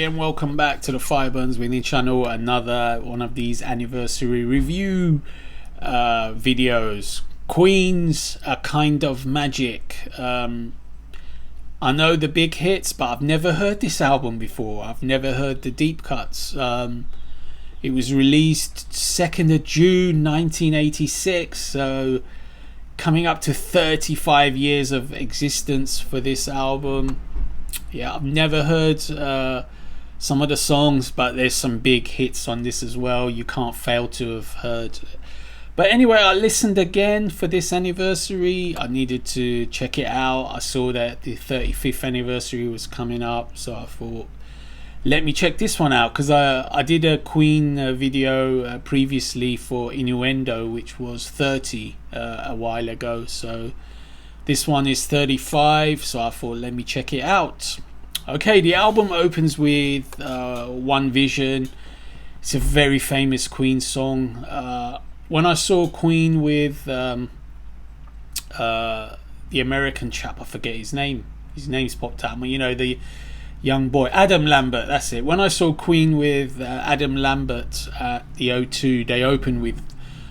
again, welcome back to the Fireburns Winning channel. Another one of these anniversary review videos. Queen's A Kind of Magic. I know the big hits, but I've never heard this album before. I've never heard the deep cuts. It was released 2nd of June 1986, so coming up to 35 years of existence for this album. Yeah, I've never heard some of the songs, but there's some big hits on this as well. You can't fail to have heard. But anyway, I listened again for this anniversary. I needed to check it out. I saw that the 35th anniversary was coming up, so I thought, let me check this one out, because I did a Queen video previously for Innuendo, which was 30 a while ago. So this one is 35, so I thought, let me check it out. Okay, the album opens with One Vision. It's a very famous Queen song. When I saw Queen with the American chap, I forget his name. His name's popped out. You know, the young boy, Adam Lambert, that's it. When I saw Queen with Adam Lambert at the O2, they opened with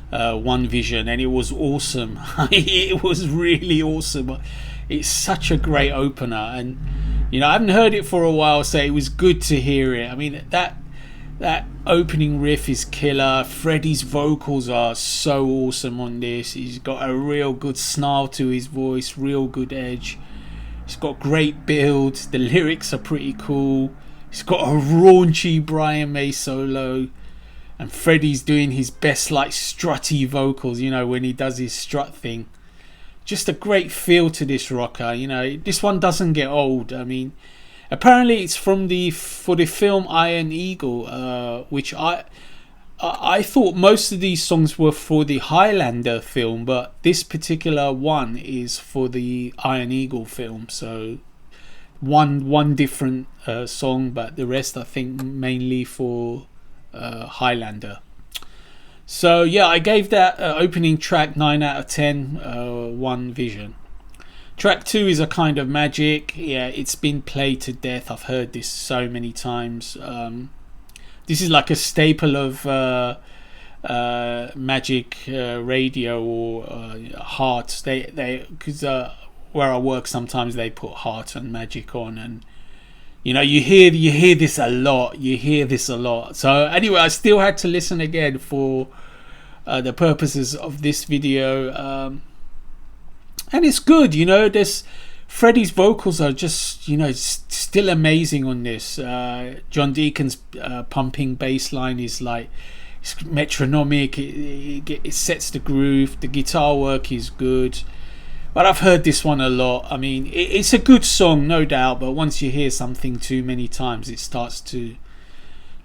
One Vision, and it was awesome. It was really awesome. It's such a great opener, and you know, I haven't heard it for a while, so it was good to hear it. I mean, that opening riff is killer. Freddie's vocals are so awesome on this. He's got a real good snarl to his voice, real good edge. He's got great build. The lyrics are pretty cool. He's got a raunchy Brian May solo, and Freddie's doing his best, like, strutty vocals, you know, when he does his strut thing. Just a great feel to this rocker. You know, this one doesn't get old. I mean, apparently it's for the film Iron Eagle, which I thought most of these songs were for the Highlander film, but this particular one is for the Iron Eagle film. So one different song, but the rest I think mainly for Highlander. So yeah, I gave that opening track 9 out of 10. One Vision. Track 2 is A Kind of Magic. Yeah, it's been played to death. I've heard this so many times. This is like a staple of Magic radio or Heart. They because where I work sometimes they put Heart and Magic on, and you know, you hear this a lot. You hear this a lot. So anyway, I still had to listen again for the purposes of this video, and it's good. You know, Freddie's vocals are just, you know, still amazing on this. John Deacon's pumping bass line is like, it's metronomic. It sets the groove. The guitar work is good. But I've heard this one a lot. I mean, it's a good song, no doubt, but once you hear something too many times, it starts to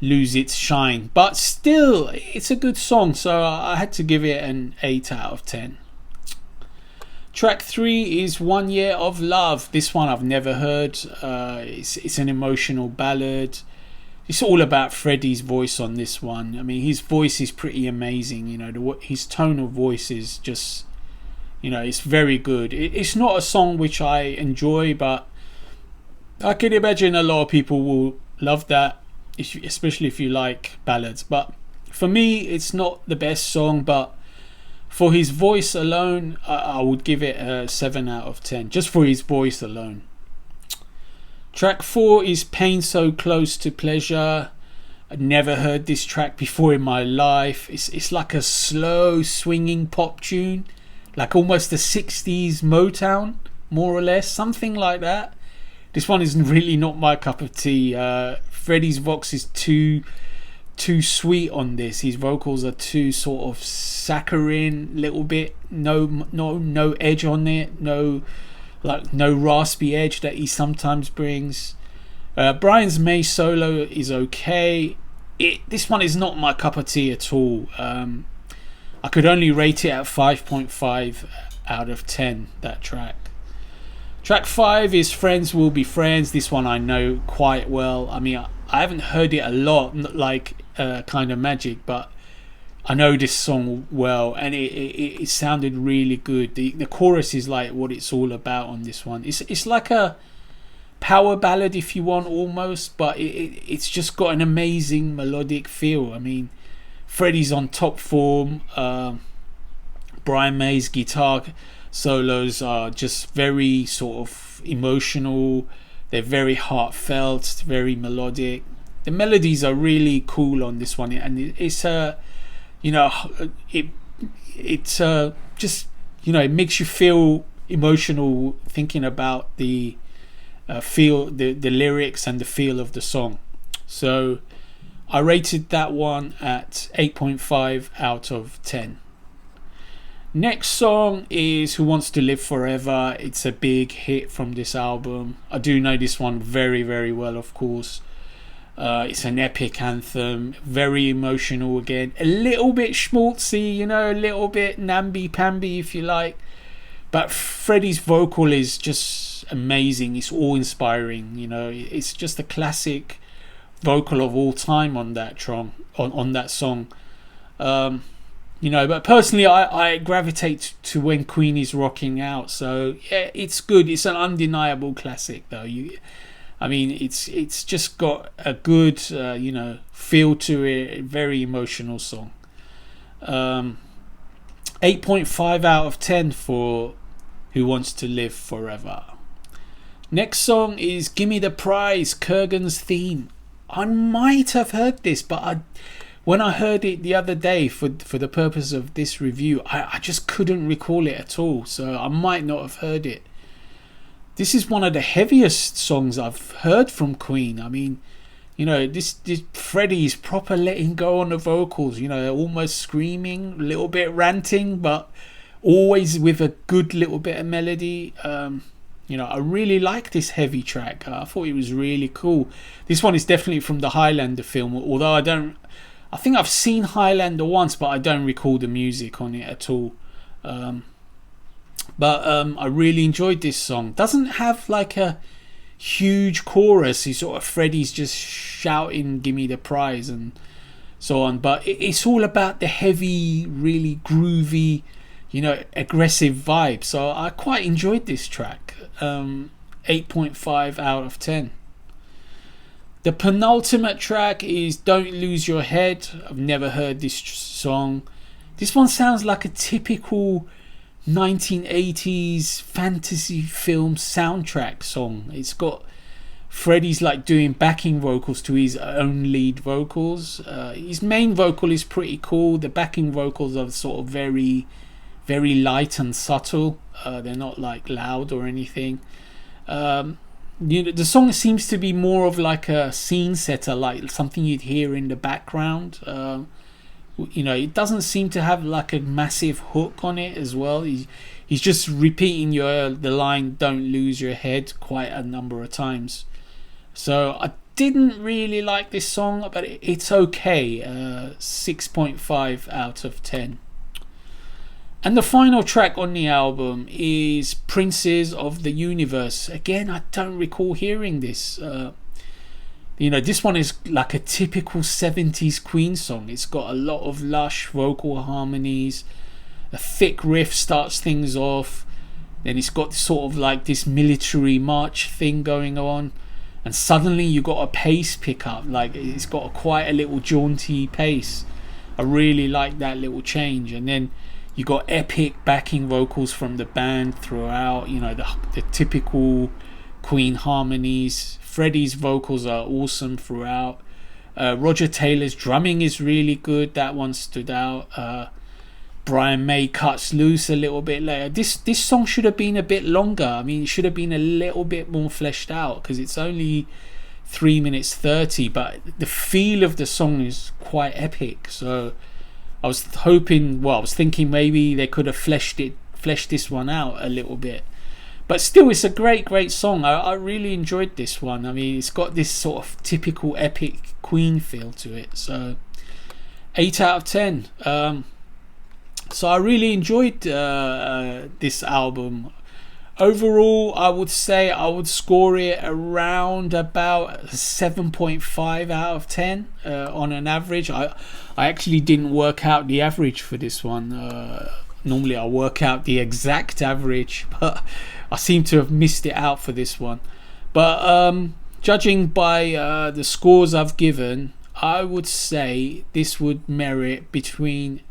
lose its shine. But still, it's a good song, so I had to give it an 8 out of 10. Track 3 is One Year of Love. This one I've never heard. It's an emotional ballad. It's all about Freddie's voice on this one. I mean, his voice is pretty amazing. You know, his tone of voice is just, you know, it's very good. It's not a song which I enjoy, but I can imagine a lot of people will love that, especially if you like ballads. But for me, it's not the best song, but for his voice alone, I would give it a 7 out of 10, just for his voice alone. Track 4 is Pain So Close to Pleasure. I'd never heard this track before in my life. It's like a slow swinging pop tune, like almost the 60s Motown, more or less, something like that. This one is really not my cup of tea. Freddie's vox is too sweet on this. His vocals are too sort of saccharine, little bit, no edge on it, no raspy edge that he sometimes brings. Brian's May solo is okay. This one is not my cup of tea at all. I could only rate it at 5.5 out of 10, that track. Track 5 is Friends Will Be Friends. This one I know quite well. I mean, I haven't heard it a lot, like Kind of Magic, but I know this song well, and it sounded really good. The chorus is like what it's all about on this one. It's like a power ballad if you want, almost, but it's just got an amazing melodic feel. I mean, Freddie's on top form. Brian May's guitar solos are just very sort of emotional. They're very heartfelt, very melodic. The melodies are really cool on this one, and it's just, it makes you feel emotional thinking about the the lyrics and the feel of the song. So I rated that one at 8.5 out of 10. Next song is Who Wants to Live Forever. It's a big hit from this album. I do know this one very, very well, of course. It's an epic anthem, very emotional again, a little bit schmaltzy, a little bit namby-pamby if you like, but Freddie's vocal is just amazing. It's awe-inspiring, it's just a classic vocal of all time on that song. But personally I gravitate to when Queen is rocking out, so yeah, it's good. It's an undeniable classic though. It's just got a good feel to it, very emotional song. 8.5 out of 10 for Who Wants to Live Forever. Next song is Gimme the Prize, Kurgan's theme. I might have heard this, but when I heard it the other day for the purpose of this review, I just couldn't recall it at all, so I might not have heard it. This is one of the heaviest songs I've heard from Queen. I mean, this Freddie's proper letting go on the vocals, almost screaming, a little bit ranting, but always with a good little bit of melody. I really like this heavy track. I thought it was really cool. This one is definitely from the Highlander film, although I think I've seen Highlander once, but I don't recall the music on it at all. But I really enjoyed this song. Doesn't have like a huge chorus. It's sort of Freddie's just shouting "Gimme the prize" and so on. But it's all about the heavy, really groovy, aggressive vibe. So I quite enjoyed this track. 8.5 out of 10. The penultimate track is Don't Lose Your Head. I've never heard this song. This one sounds like a typical 1980s fantasy film soundtrack song. It's got Freddie's like doing backing vocals to his own lead vocals. His main vocal is pretty cool. The backing vocals are sort of very, very light and subtle. They're not like loud or anything. The song seems to be more of like a scene setter, like something you'd hear in the background. It doesn't seem to have like a massive hook on it as well. He's just repeating the line "Don't lose your head" quite a number of times. So I didn't really like this song, but it's okay. 6.5 out of 10. And the final track on the album is Princes of the Universe. Again, I don't recall hearing this. This one is like a typical 70s Queen song. It's got a lot of lush vocal harmonies. A thick riff starts things off. Then it's got sort of like this military march thing going on. And suddenly you got a pace pickup. Like it's got quite a little jaunty pace. I really like that little change. And then you got epic backing vocals from the band throughout. The typical Queen harmonies. Freddie's vocals are awesome throughout. Roger Taylor's drumming is really good. That one stood out. Brian May cuts loose a little bit later. This song should have been a bit longer. I mean, it should have been a little bit more fleshed out because it's only 3 minutes 30, but the feel of the song is quite epic. So I was thinking maybe they could have fleshed this one out a little bit. But still, it's a great song. I really enjoyed this one. I mean, it's got this sort of typical epic Queen feel to it. So 8 out of 10. So I really enjoyed this album. Overall, I would say I would score it around about 7.5 out of 10 on an average. I actually didn't work out the average for this one. Normally I work out the exact average, but I seem to have missed it out for this one. But judging by the scores I've given, I would say this would merit between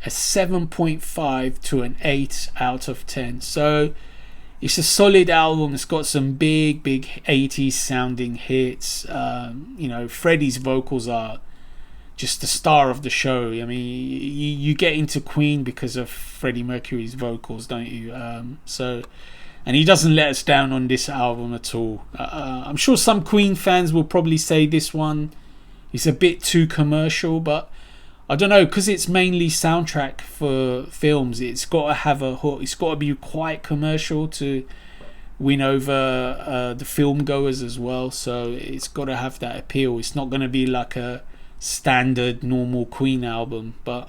a 7.5 to an 8 out of 10. So it's a solid album. It's got some big 80s sounding hits. Freddie's vocals are just the star of the show. I mean, you get into Queen because of Freddie Mercury's vocals, don't you? And he doesn't let us down on this album at all. I'm sure some Queen fans will probably say this one is a bit too commercial, but I don't know, because it's mainly soundtrack for films. It's got to be quite commercial to win over the film goers as well. So it's got to have that appeal. It's not going to be like a standard normal Queen album. But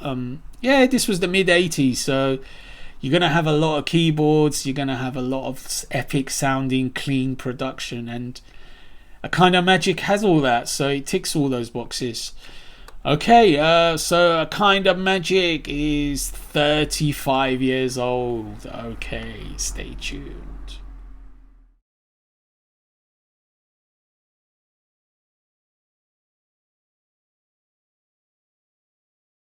this was the mid 80s, so you're going to have a lot of keyboards, you're going to have a lot of epic sounding clean production, and A Kind of Magic has all that, so it ticks all those boxes. Okay, so A Kind of Magic is 35 years old. Okay, stay tuned.